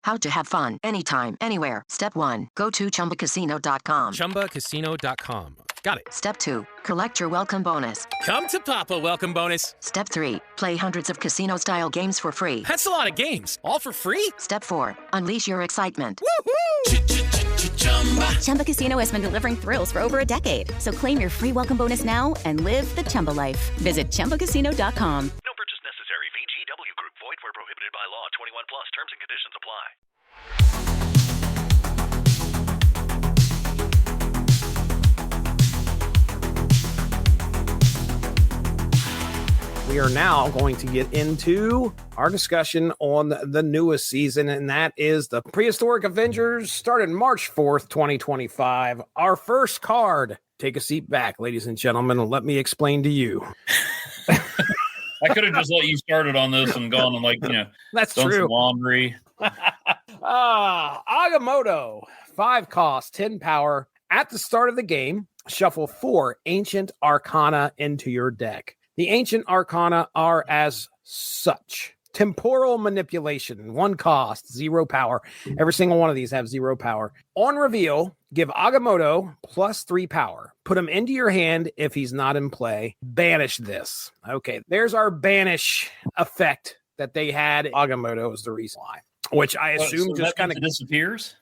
How to have fun anytime, anywhere. Step 1. Go to ChumbaCasino.com. ChumbaCasino.com. Got it. Step 2. Collect your welcome bonus. Come to Papa welcome bonus. Step 3. Play hundreds of casino-style games for free. That's a lot of games. All for free? Step 4. Unleash your excitement. Woohoo! Chumba Casino has been delivering thrills for over a decade. So claim your free welcome bonus now and live the Chumba life. Visit ChumbaCasino.com. No purchase necessary. VGW Group. Void where prohibited by law. 21 plus. Terms and conditions apply. We are now going to get into our discussion on the newest season, and that is the Prehistoric Avengers, started March 4th, 2025. Our first card. Take a seat back, ladies and gentlemen, and let me explain to you. I could have just let you started on this and gone and That's done true. some laundry. Agamotto, 5 cost, 10 power. At the start of the game, shuffle 4 ancient Arcana into your deck. The ancient Arcana are as such. Temporal manipulation, 1 cost, 0 power. Every single one of these have 0 power. On reveal, give Agamotto plus 3 power. Put him into your hand if he's not in play. Banish this. Okay, there's our banish effect that they had. Agamotto is the reason why, which I assume So just that kind of disappears.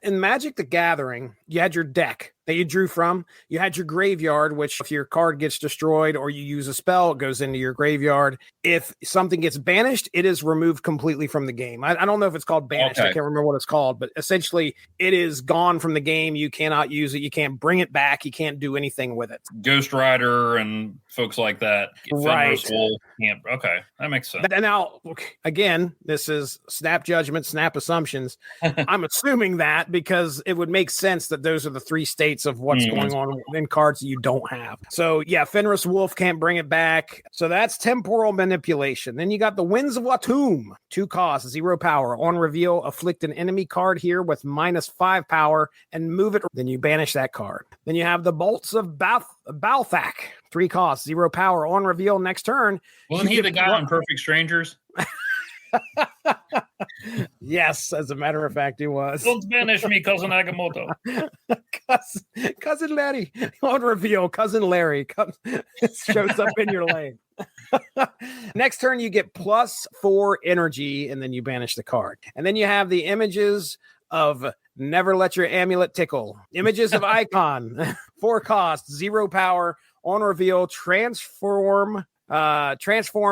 In Magic the Gathering, you had your deck that you drew from. You had your graveyard, which if your card gets destroyed or you use a spell, it goes into your graveyard. If something gets banished, it is removed completely from the game. I don't know if it's called banished. Okay. I can't remember what it's called, but essentially it is gone from the game. You cannot use it. You can't bring it back. You can't do anything with it. Ghost Rider and folks like that. Right. Fenris Wolf can't. Okay, that makes sense. And now, again, this is snap judgment, snap assumptions. I'm assuming that because it would make sense that those are the 3 states of what's going on in cards that you don't have. So yeah, Fenris Wolf can't bring it back. So that's temporal manipulation. Then you got the Winds of Watum, 2 costs, 0 power. On reveal, afflict an enemy card here with -5 power and move it. Then you banish that card. Then you have the Bolts of Balthak, 3 costs, 0 power. On reveal next turn. Wasn't he the guy on Perfect Strangers? Yes, as a matter of fact, he was. Don't banish me, cousin Agamotto. cousin Larry. On reveal, cousin Larry shows up in your lane. Next turn, you get +4 energy, and then you banish the card. And then you have the images of Never Let Your Amulet Tickle. Images of Icon, 4 costs, 0 power. On reveal, transform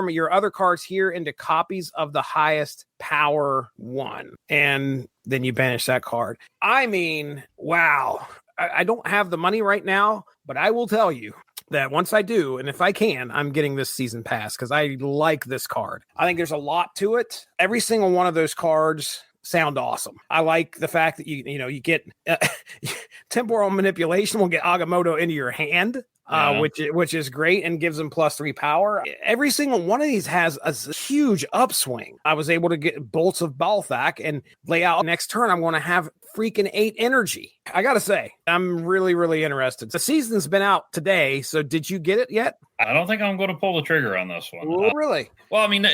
your other cards here into copies of the highest power one, and then you banish that card. I mean, wow. I don't have the money right now, but I will tell you that once I do, and if I can, I'm getting this season pass because I like this card. I think there's a lot to it. Every single one of those cards sound awesome. I like the fact that you get temporal manipulation will get Agamotto into your hand. Which is great and gives them +3 power. Every single one of these has a huge upswing. I was able to get Bolts of Balthak and lay out next turn. I'm going to have freaking 8 energy. I got to say, I'm really, really interested. The season's been out today, so did you get it yet? I don't think I'm going to pull the trigger on this one. Really? Well, I mean,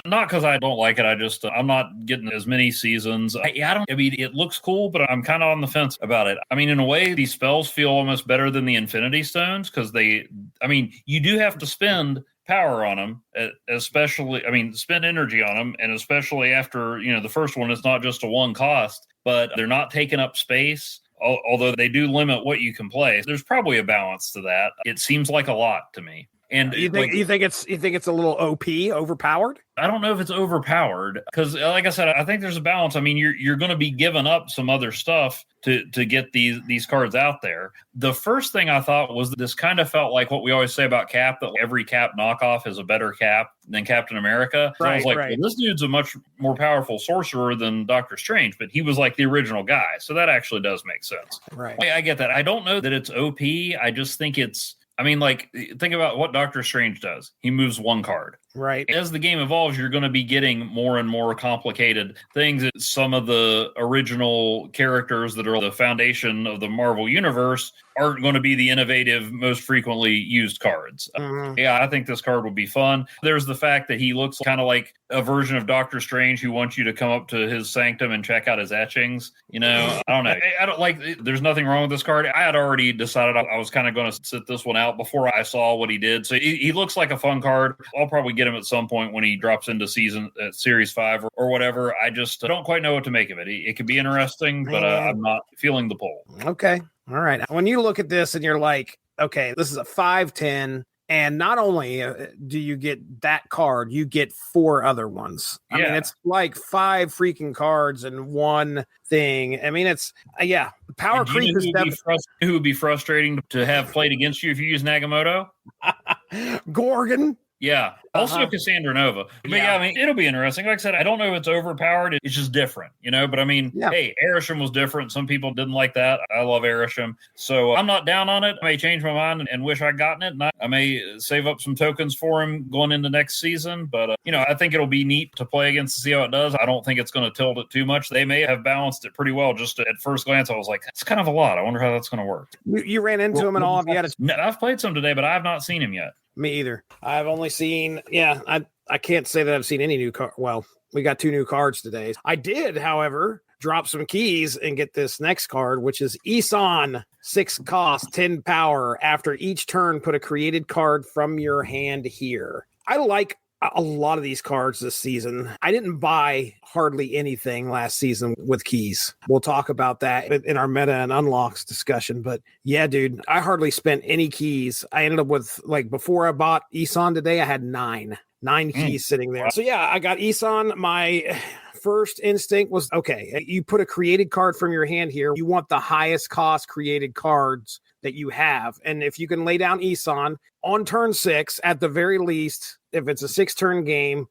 not because I don't like it. I just, I'm not getting as many seasons. It looks cool, but I'm kind of on the fence about it. I mean, in a way, these spells feel almost better than the Infinity Stones because you do have to spend power on them, spend energy on them, and especially after, the first one is not just a 1 cost, but they're not taking up space. Although they do limit what you can play, there's probably a balance to that. It seems like a lot to me. And you think it's a little OP, overpowered? I don't know if it's overpowered because, like I said, I think there's a balance. I mean, you're going to be giving up some other stuff to get these cards out there. The first thing I thought was this kind of felt like what we always say about Cap, that every Cap knockoff is a better Cap than Captain America. So I was like, well, this dude's a much more powerful sorcerer than Doctor Strange, but he was like the original guy. So that actually does make sense. Right. I get that. I don't know that it's OP. I just think think about what Doctor Strange does. He moves 1 card. Right. As the game evolves, you're going to be getting more and more complicated things. Some of the original characters that are the foundation of the Marvel Universe aren't going to be the innovative, most frequently used cards. Yeah, I think this card would be fun. There's the fact that he looks kind of like a version of Doctor Strange who wants you to come up to his sanctum and check out his etchings. You know, I don't know. I don't like, there's nothing wrong with this card. I had already decided I was kind of going to sit this one out before I saw what he did. So he looks like a fun card. I'll probably get him at some point when he drops into series 5 or whatever. I just don't quite know what to make of it. It could be interesting, but I'm not feeling the pull. Okay. All right. When you look at this and you're like, okay, this is a 5/10. And not only do you get that card, you get 4 other ones. I mean, it's like 5 freaking cards in one thing. I mean, it's, power creep is definitely. Who would be frustrating to have played against you if you use Agamotto? Gorgon. Yeah. Also Cassandra Nova. But I mean, it'll be interesting. Like I said, I don't know if it's overpowered. It's just different, you know? But I mean, hey, Erisham was different. Some people didn't like that. I love Erisham. So I'm not down on it. I may change my mind and wish I'd gotten it. And I may save up some tokens for him going into next season. But, I think it'll be neat to play against to see how it does. I don't think it's going to tilt it too much. They may have balanced it pretty well. Just at first glance, I was like, it's kind of a lot. I wonder how that's going to work. You ran into him and all. I've played some today, but I have not seen him yet. Me either. I've only seen, I can't say that I've seen any new card. Well, we got 2 new cards today. I did, however, drop some keys and get this next card, which is Eson, 6 cost, 10 power. After each turn, put a created card from your hand here. I like a lot of these cards this season. I didn't buy hardly anything last season with keys. We'll talk about that in our meta and unlocks discussion. But yeah, dude, I hardly spent any keys. I ended up with, like, before I bought Eson today, I had 9 keys sitting there. So yeah, I got Eson. My first instinct was, okay, you put a created card from your hand here. You want the highest cost created cards that you have. And if you can lay down Eson on turn 6, at the very least, if it's a 6-turn game,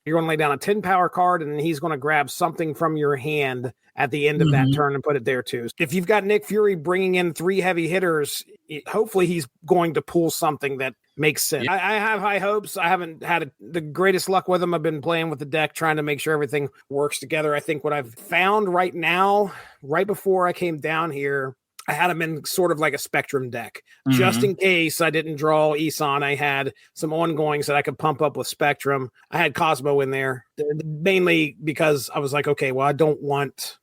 you're going to lay down a 10 power card, and then he's going to grab something from your hand at the end of that turn and put it there too. If you've got Nick Fury bringing in 3 heavy hitters, hopefully he's going to pull something that makes sense. Yeah. I have high hopes. I haven't had the greatest luck with him. I've been playing with the deck, trying to make sure everything works together. I think what I've found right now, right before I came down here, I had him in sort of like a Spectrum deck. Just in case I didn't draw Eson, I had some ongoings that I could pump up with Spectrum. I had Cosmo in there, mainly because I was like, okay, well, I don't want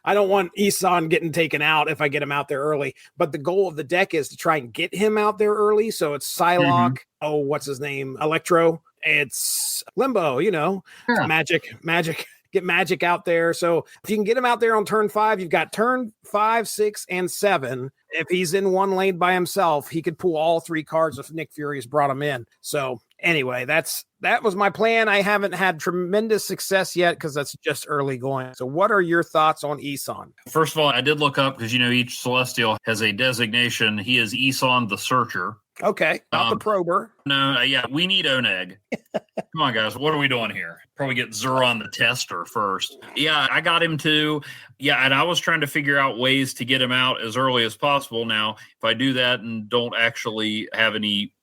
Eson getting taken out if I get him out there early. But the goal of the deck is to try and get him out there early. So it's Psylocke. Oh, what's his name? Electro. It's Limbo, Magic. Get Magic out there. So if you can get him out there on turn 5, you've got turn 5, 6, and 7. If he's in one lane by himself, he could pull all 3 cards if Nick Fury's brought him in. So anyway, that was my plan. I haven't had tremendous success yet because that's just early going. So what are your thoughts on Eson? First of all, I did look up because, each Celestial has a designation. He is Eson the Searcher. Okay, not the prober. No, we need Oneg. Come on, guys. What are we doing here? Probably get Zuron the Tester first. Yeah, I got him too. Yeah, and I was trying to figure out ways to get him out as early as possible. Now, if I do that and don't actually have any,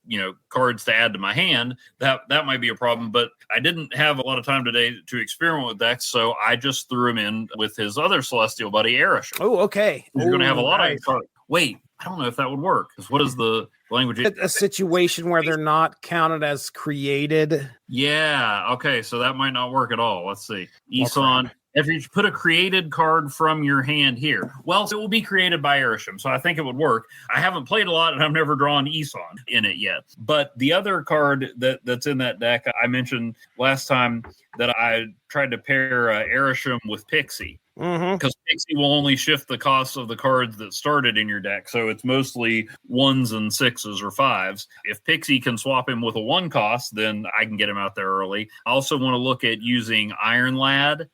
cards to add to my hand, that might be a problem. But I didn't have a lot of time today to experiment with decks, so I just threw him in with his other Celestial buddy, Erisham. Oh, okay. You're going to have a lot of cards. Wait, I don't know if that would work. Because what is the language? A situation where they're not counted as created. Yeah. Okay. So that might not work at all. Let's see. Eson. If you put a created card from your hand here, well, it will be created by Erisham, so I think it would work. I haven't played a lot, and I've never drawn Eson in it yet. But the other card that's in that deck, I mentioned last time that I tried to pair Erisham with Pixie. Because Pixie will only shift the cost of the cards that started in your deck. So it's mostly 1s and 6s or 5s. If Pixie can swap him with a 1 cost, then I can get him out there early. I also want to look at using Iron Lad.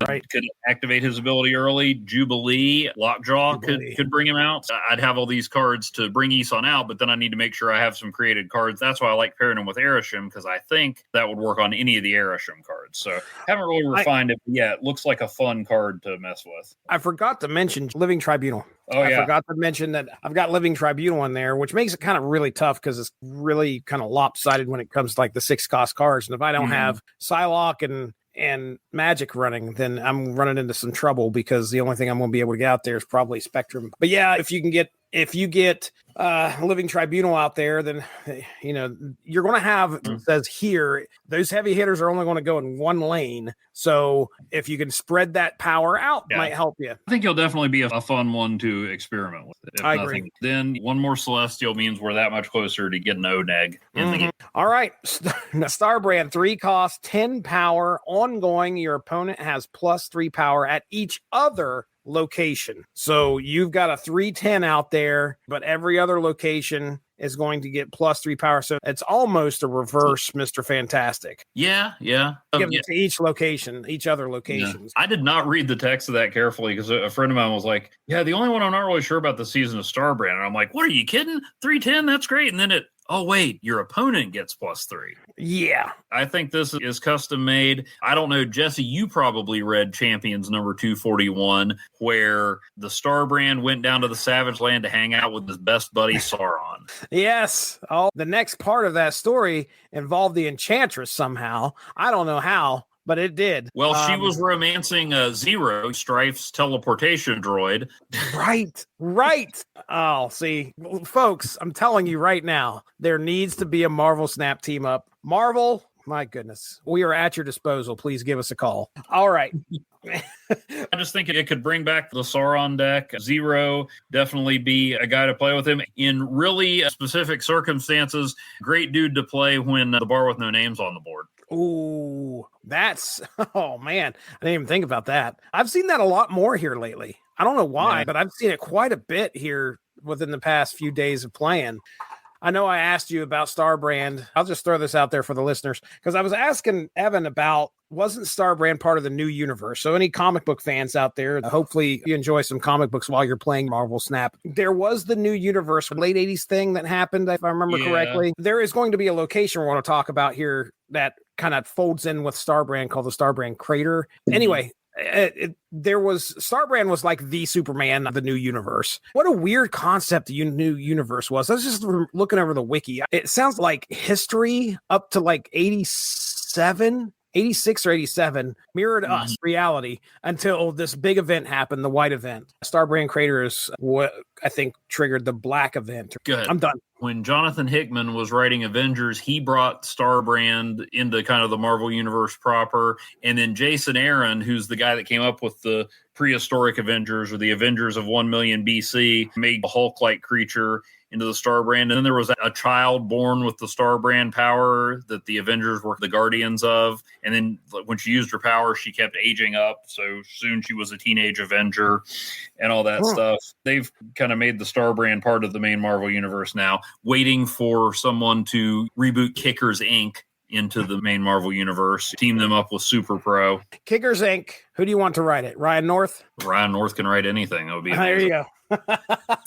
could activate his ability early. Jubilee, Lockjaw could bring him out. I'd have all these cards to bring Eson out, but then I need to make sure I have some created cards. That's why I like pairing him with Arishem, because I think that would work on any of the Arishem cards. So haven't really refined it, but yeah, it looks like a fun card to mess with. I forgot to mention Living Tribunal. I forgot to mention that I've got Living Tribunal in there, which makes it kind of really tough because it's really kind of lopsided when it comes to like the 6-cost cards. And if I don't have Psylocke and Magic running, then I'm running into some trouble because the only thing I'm going to be able to get out there is probably Spectrum. But yeah, if you get Living Tribunal out there, then you're going to have, it says here, those heavy hitters are only going to go in one lane. So if you can spread that power out, it might help you. I think it'll definitely be a fun one to experiment with. I agree. Then one more Celestial means we're that much closer to getting Oneg in the game. All right. Starbrand, 3 cost, 10 power, ongoing. Your opponent has +3 power at each other location. So you've got a 3/10 out there, but every other location is going to get +3 power. So it's almost a reverse Mr. Fantastic. Yeah. Give it to each location, each other locations. Yeah. I did not read the text of that carefully because a friend of mine was like, yeah, the only one I'm not really sure about the season of Starbrand. And I'm like, what, are you kidding? 3/10? That's great. And then oh, wait, your opponent gets +3. Yeah. I think this is custom made. I don't know, Jesse, you probably read Champions number 241, where the Starbrand went down to the Savage Land to hang out with his best buddy Sauron. Yes. Oh, the next part of that story involved the Enchantress somehow. I don't know how, but it did. Well, she was romancing Zero, Strife's teleportation droid. Right. Oh, see, folks, I'm telling you right now, there needs to be a Marvel Snap team up. Marvel, my goodness, we are at your disposal. Please give us a call. All right. I just think it could bring back the Sauron deck. Zero, definitely be a guy to play with him in really specific circumstances. Great dude to play when the bar with no names on the board. Ooh, oh man, I didn't even think about that. I've seen that a lot more here lately. I don't know why, but I've seen it quite a bit here within the past few days of playing. I know I asked you about Starbrand. I'll just throw this out there for the listeners because I was asking Evan about, wasn't Starbrand part of the new universe? So any comic book fans out there, hopefully you enjoy some comic books while you're playing Marvel Snap. There was the new universe, late 80s thing that happened, if I remember correctly. There is going to be a location we're going to talk about here that kind of folds in with Starbrand called the Starbrand Crater. Anyway, Starbrand was like the Superman of the new universe. What a weird concept the new universe was. I was just looking over the wiki. It sounds like history up to like 86 or 87 mirrored us reality until this big event happened, the white event. Starbrand Crater is what I think triggered the black event. Good. I'm done. When Jonathan Hickman was writing Avengers, he brought Starbrand into kind of the Marvel Universe proper. And then Jason Aaron, who's the guy that came up with the Prehistoric Avengers or the Avengers of 1 million BC, made a Hulk-like creature into the Starbrand. And then there was a child born with the Starbrand power that the Avengers were the guardians of. And then when she used her power, she kept aging up. So soon she was a teenage Avenger and all that stuff. They've kind of made the Starbrand part of the main Marvel Universe now, waiting for someone to reboot Kickers Inc. into the main Marvel Universe, team them up with Super Pro. Kickers Inc. Who do you want to write it? Ryan North? Ryan North can write anything. That would be amazing. There you go.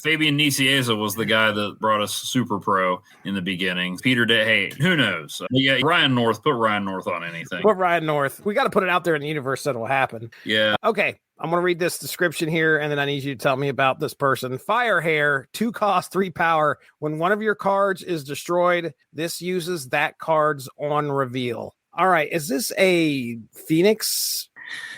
Fabian Nicieza was the guy that brought us Super Pro in the beginning. Peter hey, who knows? Yeah, Ryan North, put Ryan North on anything. Put Ryan North. We got to put it out there in the universe so it'll happen. Yeah. Okay. I'm going to read this description here, and then I need you to tell me about this person. Fire Hair, 2 cost, 3 power. When one of your cards is destroyed, this uses that card's on reveal. All right. Is this a Phoenix?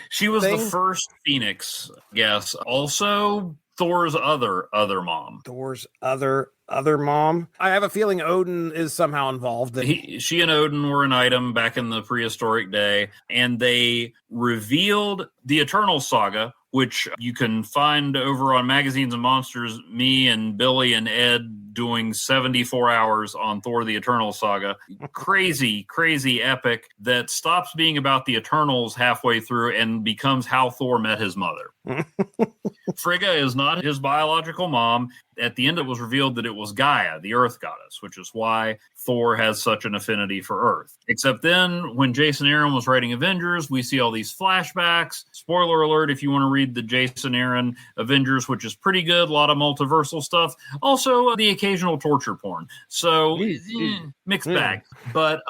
She was the first Phoenix, yes. Also, Thor's other mom. Thor's other mom. I have a feeling Odin is somehow involved. She and Odin were an item back in the prehistoric day, and they revealed the Eternal Saga, which you can find over on Magazines and Monsters. Me and Billy and Ed doing 74 hours on Thor the Eternal Saga. Crazy epic that stops being about the Eternals halfway through and becomes how Thor met his mother. Frigga is not his biological mom. At the end, it was revealed that it was Gaia, the Earth goddess, which is why Thor has such an affinity for Earth. Except then, when Jason Aaron was writing Avengers, we see all these flashbacks. Spoiler alert, if you want to read the Jason Aaron Avengers, which is pretty good, a lot of multiversal stuff. Also, the occasional torture porn. So, mixed bag. But...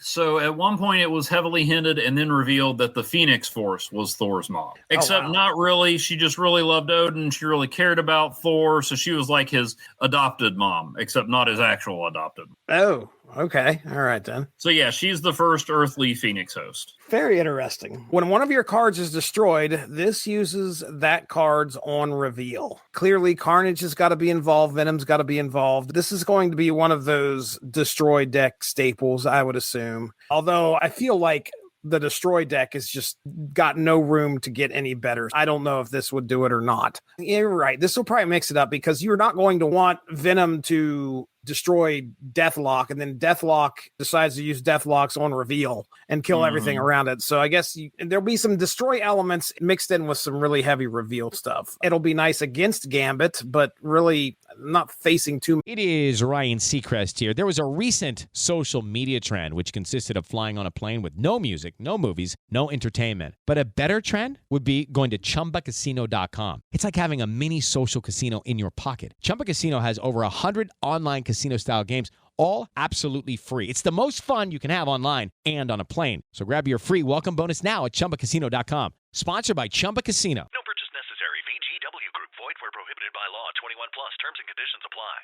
So at one point it was heavily hinted and then revealed that the Phoenix Force was Thor's mom. Except not really. She just really loved Odin. She really cared about Thor. So she was like his adopted mom, except not his actual adopted mom. Oh, okay. All right, then. So yeah, she's the first earthly Phoenix host. Very interesting. When one of your cards is destroyed, this uses that card's on reveal. Clearly, Carnage has got to be involved. Venom's got to be involved. This is going to be one of those destroy deck staples, I would assume. Although I feel like the destroy deck has just got no room to get any better. I don't know if this would do it or not. You're right. This will probably mix it up because you're not going to want Venom to destroy Deathlock, and then Deathlock decides to use Deathlocks on reveal and kill everything around it. So I guess there'll be some destroy elements mixed in with some really heavy reveal stuff. It'll be nice against Gambit, but really not facing too much. It is Ryan Seacrest here. There was a recent social media trend which consisted of flying on a plane with no music, no movies, no entertainment. But a better trend would be going to ChumbaCasino.com. It's like having a mini social casino in your pocket. Chumba Casino has over 100 online casino-style games, all absolutely free. It's the most fun you can have online and on a plane. So grab your free welcome bonus now at ChumbaCasino.com. Sponsored by Chumba Casino. No purchase necessary. VGW Group. Void where prohibited by law. 21 plus. Terms and conditions apply.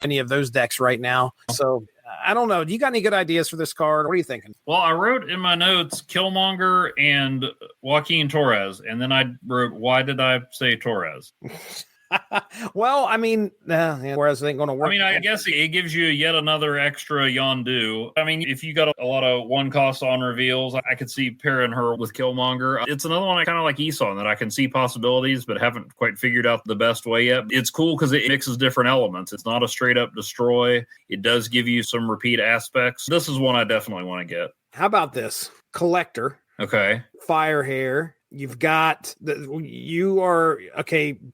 Any of those decks right now. So I don't know. Do you got any good ideas for this card? What are you thinking? Well, I wrote in my notes Killmonger and Joaquin Torres, and then I wrote, why did I say Torres? Well, I mean, whereas it ain't going to work. I mean, I guess it gives you yet another extra Yondu. I mean, if you got a lot of one cost on reveals, I could see pairing her with Killmonger. It's another one I kind of like Eson that I can see possibilities, but haven't quite figured out the best way yet. It's cool because it mixes different elements. It's not a straight up destroy. It does give you some repeat aspects. This is one I definitely want to get. How about this? Collector. Okay. Firehair. You've got you are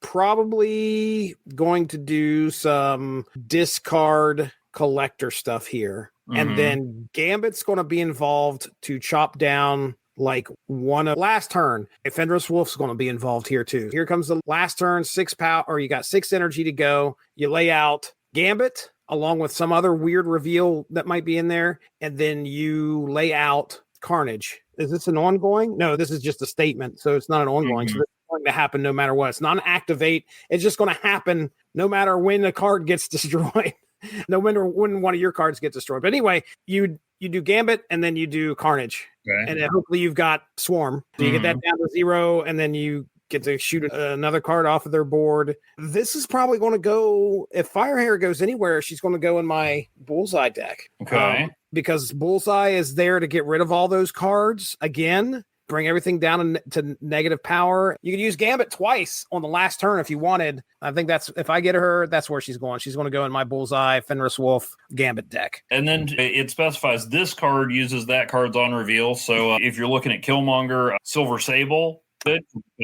probably going to do some discard collector stuff here. And then Gambit's going to be involved to chop down like one of last turn. Fenris Wolf's going to be involved here too. Here comes the last turn, 6 power, or you got 6 energy to go. You lay out Gambit along with some other weird reveal that might be in there. And then you lay out Carnage. Is this an ongoing? No, this is just a statement. So it's not an ongoing. So it's going to happen no matter what. It's not an activate. It's just going to happen no matter when a card gets destroyed. No matter when one of your cards gets destroyed. But anyway, you do Gambit and then you do Carnage. Okay. And then hopefully you've got Swarm. So you get that down to 0 and then you get to shoot another card off of their board. This is probably going to go, if Firehair goes anywhere, she's going to go in my Bullseye deck. Okay. Because Bullseye is there to get rid of all those cards again, bring everything down to negative power. You could use Gambit twice on the last turn if you wanted. I think that's, if I get her, that's where she's going. She's going to go in my Bullseye, Fenris Wolf, Gambit deck. And then it specifies this card uses that card's on reveal. So if you're looking at Killmonger, Silver Sable,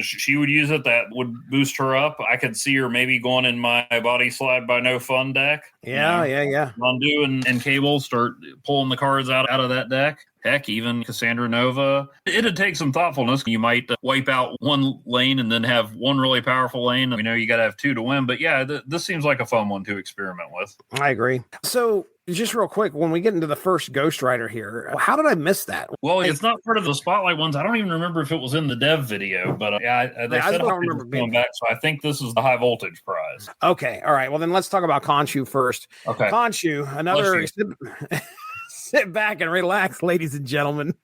she would use it. That would boost her up. I could see her maybe going in my Body Slide by No Fun deck. Yeah. Yondu and Cable start pulling the cards out of that deck. Heck, even Cassandra Nova. It'd take some thoughtfulness. You might wipe out one lane and then have one really powerful lane. We know you got to have 2 to win. But yeah, this seems like a fun one to experiment with. I agree. So just real quick, when we get into the first Ghost Rider here, how did I miss that? Well, it's not part of the Spotlight ones. I don't even remember if it was in the dev video, but they said I don't remember going back. So I think this is the high voltage prize. Okay. All right. Well, then let's talk about Khonshu first. Okay. Khonshu, another... Sit back and relax, ladies and gentlemen.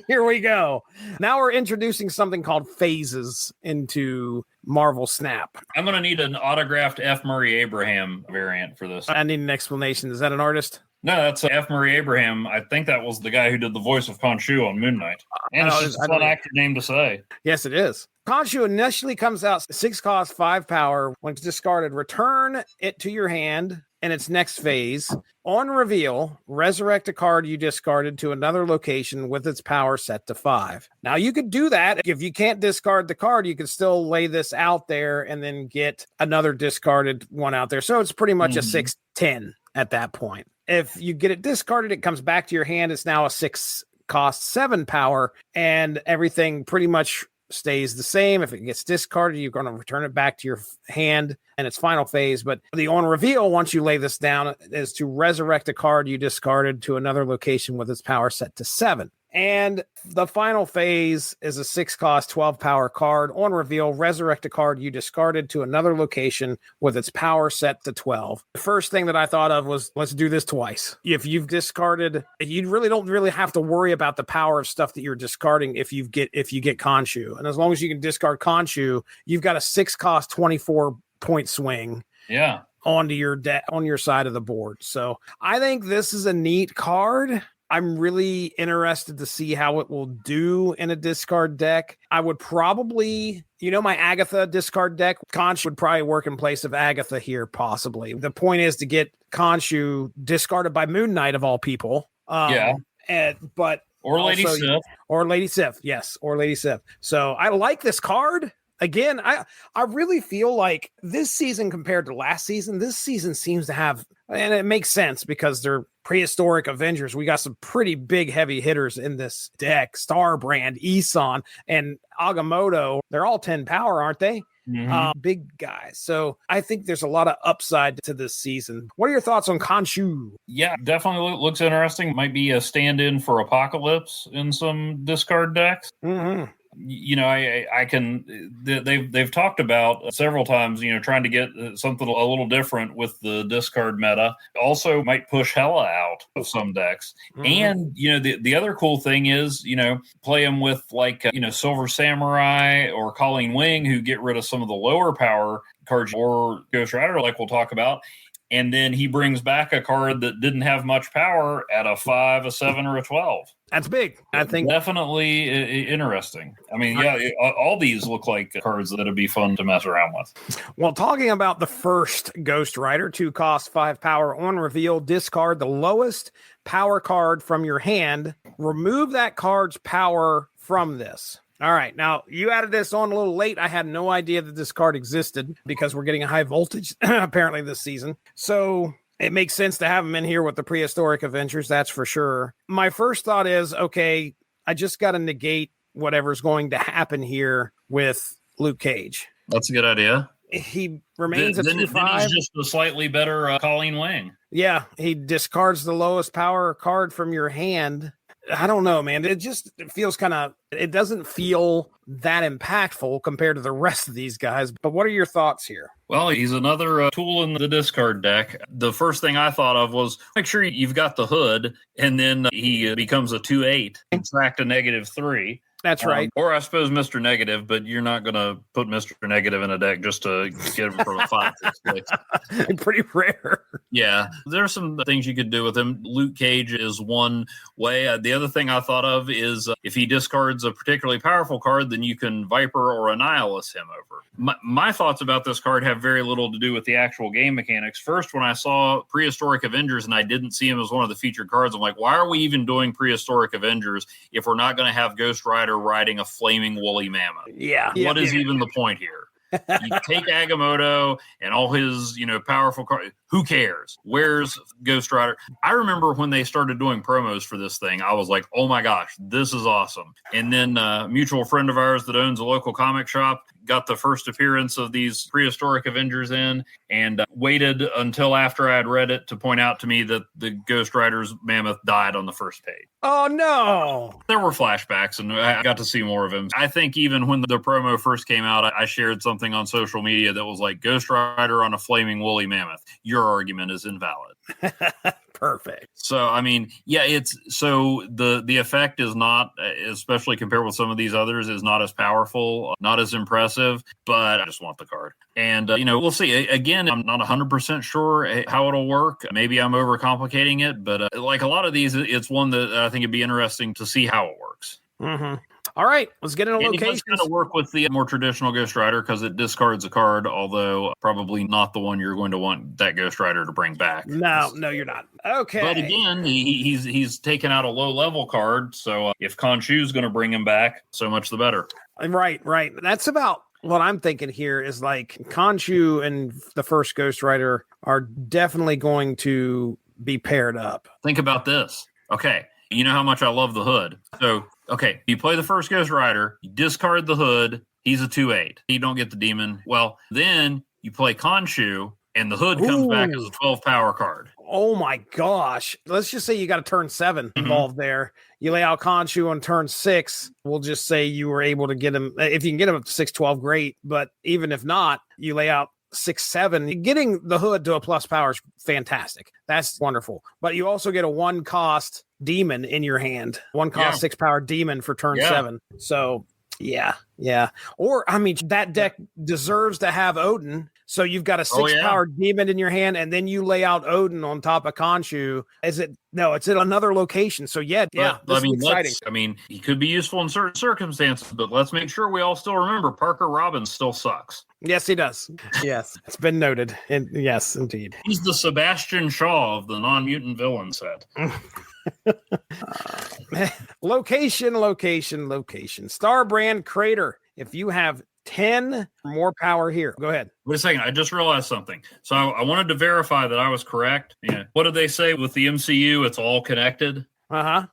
Here we go. Now we're introducing something called phases into Marvel Snap. I'm going to need an autographed F. Murray Abraham variant for this. I need an explanation. Is that an artist? No, that's F. Murray Abraham. I think that was the guy who did the voice of Khonshu on Moon Knight. And it's just a fun active name to say. Yes, it is. Khonshu initially comes out 6 cost, 5 power. When it's discarded, return it to your hand in its next phase. On reveal, resurrect a card you discarded to another location with its power power set to 5. Now you could do that. If you can't discard the card, you can still lay this out there and then get another discarded one out there. So it's pretty much a 6/10 at that point. If you get it discarded, it comes back to your hand. It's now a 6 cost 7 power, and everything pretty much stays the same. If it gets discarded, you're going to return it back to your hand in its final phase. But the on reveal, once you lay this down, is to resurrect a card you discarded to another location with its power set to 7. And the final phase is a 6 cost 12 power card. On reveal, resurrect a card you discarded to another location with its power set to 12. The first thing that I thought of was, let's do this twice. If you've discarded, you really don't have to worry about the power of stuff that you're discarding if you get Khonshu. And as long as you can discard Khonshu, you've got a 6 cost 24 point swing. Yeah. Onto your on your side of the board. So I think this is a neat card. I'm really interested to see how it will do in a discard deck. I would probably, my Agatha discard deck, Khonshu would probably work in place of Agatha here, possibly. The point is to get Khonshu discarded by Moon Knight of all people. Or Lady Sif. Or Lady Sif, yes. Or Lady Sif. So I like this card. Again, I really feel like this season compared to last season, this season seems to have, and it makes sense because they're Prehistoric Avengers. We got some pretty big heavy hitters in this deck. Starbrand, Eson, and Agamotto. They're all 10 power, aren't they? Big guys. So I think there's a lot of upside to this season. What are your thoughts on Khonshu? Yeah, definitely looks interesting. Might be a stand-in for Apocalypse in some discard decks. I can. They've talked about several times. Trying to get something a little different with the discard meta. Also, might push Hela out of some decks. And the other cool thing is play them with Silver Samurai or Colleen Wing, who get rid of some of the lower power cards, or Ghost Rider, like we'll talk about. And then he brings back a card that didn't have much power at a 5, a 7, or a 12. That's big. I think definitely interesting. I mean, all these look like cards that'd be fun to mess around with. Well, talking about the first Ghost Rider, 2 cost 5 power. On reveal, discard the lowest power card from your hand. Remove that card's power from this. All right. Now, you added this on a little late. I had no idea that this card existed because we're getting a high voltage apparently this season. So it makes sense to have them in here with the Prehistoric Avengers. That's for sure. My first thought is, okay, I just got to negate whatever's going to happen here with Luke Cage. That's a good idea. He remains at 2/5. Then he's just a slightly better Colleen Wing. Yeah. He discards the lowest power card from your hand. I don't know, man. It feels it doesn't feel that impactful compared to the rest of these guys. But what are your thoughts here? Well, he's another tool in the discard deck. The first thing I thought of was make sure you've got the hood, and then he becomes a 2/8, subtract a -3. That's right. Or I suppose Mr. Negative, but you're not going to put Mr. Negative in a deck just to get him from a 5/6. Pretty rare. Yeah, there's some things you could do with him. Luke Cage is one way. The other thing I thought of is if he discards a particularly powerful card, then you can Viper or Annihilus him over. My thoughts about this card have very little to do with the actual game mechanics. First, when I saw Prehistoric Avengers and I didn't see him as one of the featured cards, I'm like, why are we even doing Prehistoric Avengers if we're not going to have Ghost Rider riding a flaming woolly mammoth? Yeah. What is even the point here? You take Agamotto and all his, powerful cards. Who cares? Where's Ghost Rider? I remember when they started doing promos for this thing, I was like, oh my gosh, this is awesome. And then a mutual friend of ours that owns a local comic shop got the first appearance of these Prehistoric Avengers in and waited until after I had read it to point out to me that the Ghost Rider's mammoth died on the first page. Oh, no. There were flashbacks, and I got to see more of him. I think even when the promo first came out, I shared something on social media that was like, Ghost Rider on a flaming woolly mammoth. Your argument is invalid. Perfect. So, I mean, yeah, the effect is not, especially compared with some of these others, is not as powerful, not as impressive, but I just want the card. And, we'll see. Again, I'm not 100% sure how it'll work. Maybe I'm overcomplicating it, but like a lot of these, it's one that I think it'd be interesting to see how it works. Mm-hmm. All right, let's get into And it does locations. kind of work with the more traditional Ghost Rider because it discards a card, although probably not the one you're going to want that Ghost Rider to bring back. No, you're not. Okay. But again, he's taken out a low level card, so if Khonshu is going to bring him back, so much the better. Right. That's about what I'm thinking here is like Khonshu and the first Ghost Rider are definitely going to be paired up. Think about this. Okay, you know how much I love the hood. So, okay, you play the first Ghost Rider, you discard the hood, he's a 2/8. You don't get the demon. Well, then you play Khonshu, and the hood comes back as a 12 power card. Oh my gosh. Let's just say you got a turn 7 involved there. You lay out Khonshu on turn 6. We'll just say you were able to get him. If you can get him up to 6/12, great. But even if not, you lay out 6/7. Getting the hood to a plus power is fantastic. That's wonderful. But you also get a 1 cost demon in your hand. 1 cost 6 power demon for turn 7. So yeah. Or I mean, that deck deserves to have Odin. So you've got a 6 power demon in your hand, and then you lay out Odin on top of Khonshu. No, it's at another location. So yeah, this is exciting. He could be useful in certain circumstances, but let's make sure we all still remember Parker Robbins still sucks. Yes, he does. Yes, it's been noted. And yes, indeed. He's the Sebastian Shaw of the non-mutant villain set. Location. Starbrand Crater. If you have 10 more power here, go ahead. Wait a second. I just realized something. So I wanted to verify that I was correct. Yeah. What did they say with the MCU? It's all connected.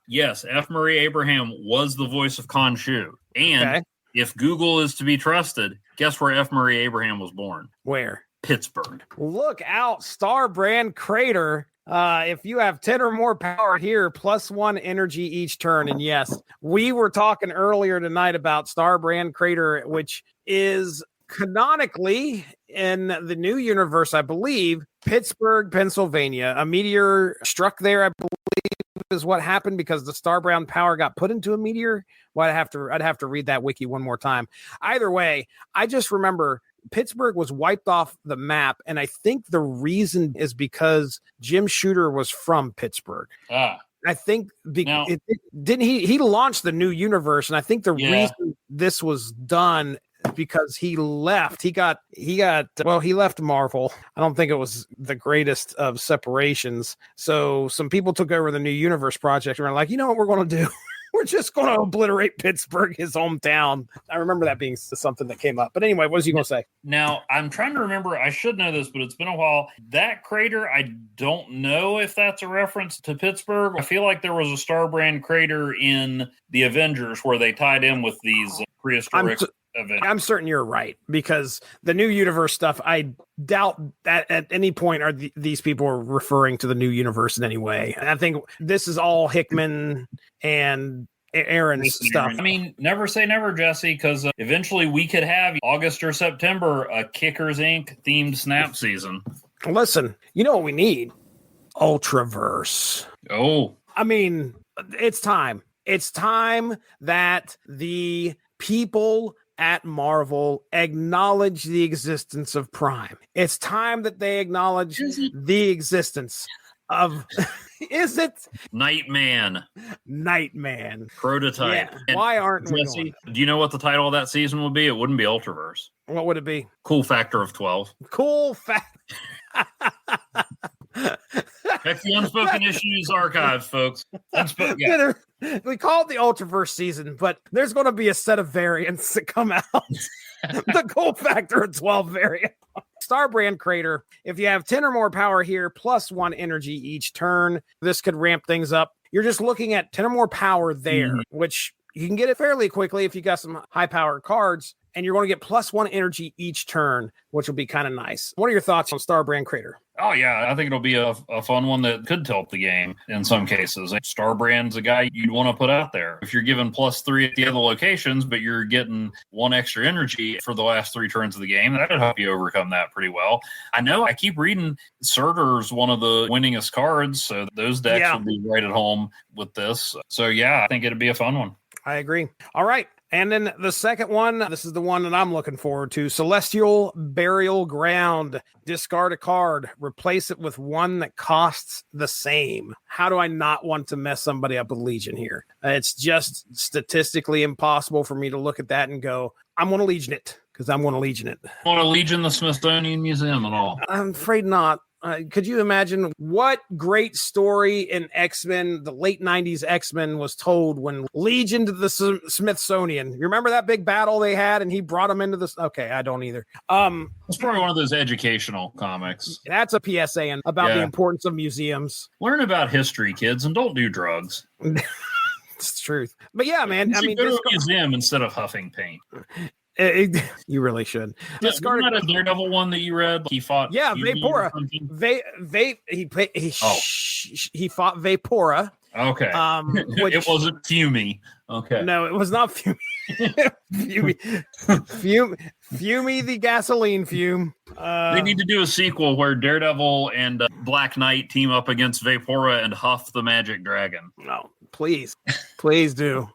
Yes. F. Murray Abraham was the voice of Khonshu. And if Google is to be trusted, guess where F. Murray Abraham was born? Where? Pittsburgh. Look out, Starbrand Crater. If you have 10 or more power here, +1 energy each turn. And yes, we were talking earlier tonight about Starbrand Crater, which is canonically in the new universe, I believe, Pittsburgh, Pennsylvania. A meteor struck there, I believe, is what happened because the Starbrand power got put into a meteor. Well, I'd have to read that wiki one more time. Either way, I just remember Pittsburgh was wiped off the map, and I think the reason is because Jim Shooter was from Pittsburgh. I think he launched the new universe, and I think the reason this was done because he left. He left Marvel. I don't think it was the greatest of separations. So some people took over the new universe project and were like, you know what we're going to do? We're just going to obliterate Pittsburgh, his hometown. I remember that being something that came up. But anyway, what was he going to say? Now, I'm trying to remember. I should know this, but it's been a while. That crater, I don't know if that's a reference to Pittsburgh. I feel like there was a Starbrand crater in the Avengers where they tied in with these prehistoric Avengers. I'm certain you're right, because the new universe stuff, I doubt that at any point are these people are referring to the new universe in any way. And I think this is all Hickman and Aaron's stuff. I mean, never say never, Jesse, because eventually we could have August or September a Kickers Inc. themed Snap season. Listen, you know what we need? Ultraverse. Oh. I mean, it's time. It's time that the people at Marvel acknowledge the existence of Prime. It's time that they acknowledge the existence of is it Nightman Yeah. prototype? Why aren't we Jesse, do you know what the title of that season would be? It wouldn't be Ultraverse. What would it be? Cool factor of 12. Cool fact. That's the Unspoken Issues archives, folks. We call it the Ultraverse season, but there's going to be a set of variants that come out. The cool factor of 12 variant. Starbrand Crater. If you have 10 or more power here, +1 energy each turn, this could ramp things up. You're just looking at 10 or more power there, which you can get it fairly quickly if you got some high power cards, and you're going to get +1 energy each turn, which will be kind of nice. What are your thoughts on Starbrand Crater? Oh, yeah. I think it'll be a fun one that could tilt the game in some cases. Starbrand's a guy you'd want to put out there. If you're given +3 at the other locations, but you're getting 1 extra energy for the last 3 turns of the game, that'd help you overcome that pretty well. I know I keep reading Surtur's one of the winningest cards, so those decks would be right at home with this. So, yeah, I think it'd be a fun one. I agree. All right. And then the second one, this is the one that I'm looking forward to. Celestial Burial Ground. Discard a card. Replace it with one that costs the same. How do I not want to mess somebody up with Legion here? It's just statistically impossible for me to look at that and go, I'm going to Legion it, because I'm going to Legion it. Want to Legion the Smithsonian Museum at all? I'm afraid not. Could you imagine what great story in X-Men, the late 90s X-Men, was told when Legion to the Smithsonian? You remember that big battle they had and he brought them into this? Okay, I don't either. It's probably one of those educational comics. That's a PSA about the importance of museums. Learn about history, kids, and don't do drugs. It's the truth. But yeah, man. I mean, go to a museum instead of huffing paint. You really should. Discard a Daredevil one that you read. He fought. Yeah, Vapora. He fought Vapora. Okay. It wasn't Fumi. Okay. No, it was not Fumi. Fumi the gasoline fume. They need to do a sequel where Daredevil and Black Knight team up against Vapora and Huff the Magic Dragon. No, please do.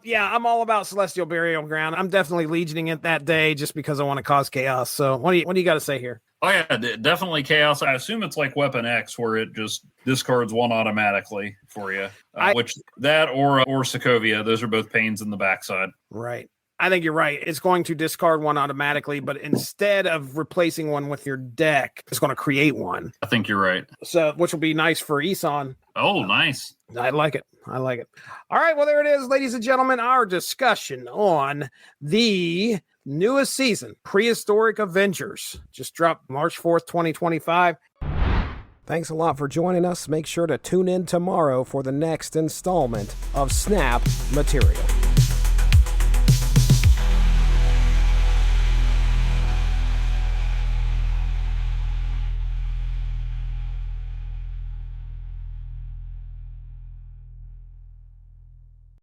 Yeah, I'm all about Celestial Burial Ground. I'm definitely legioning it that day just because I want to cause chaos. So what do you got to say here? Oh yeah, definitely chaos. I assume it's like Weapon X, where it just discards one automatically for you. Which that or Sokovia, those are both pains in the backside. Right. I think you're right. It's going to discard one automatically, but instead of replacing one with your deck, it's going to create one. I think you're right. So, which will be nice for Eson. Oh, nice. I like it. All right. Well, there it is, ladies and gentlemen. Our discussion on the newest season, Prehistoric Avengers, just dropped March 4th, 2025. Thanks a lot for joining us. Make sure to tune in tomorrow for the next installment of Snap Material.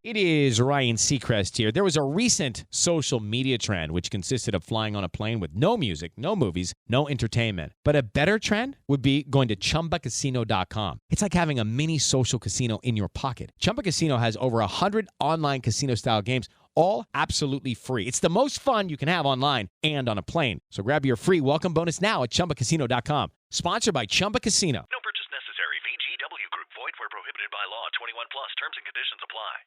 It is Ryan Seacrest here. There was a recent social media trend which consisted of flying on a plane with no music, no movies, no entertainment. But a better trend would be going to ChumbaCasino.com. It's like having a mini social casino in your pocket. Chumba Casino has over 100 online casino-style games, all absolutely free. It's the most fun you can have online and on a plane. So grab your free welcome bonus now at ChumbaCasino.com. Sponsored by Chumba Casino. No purchase necessary. VGW Group. Void where prohibited by law. 21 plus. Terms and conditions apply.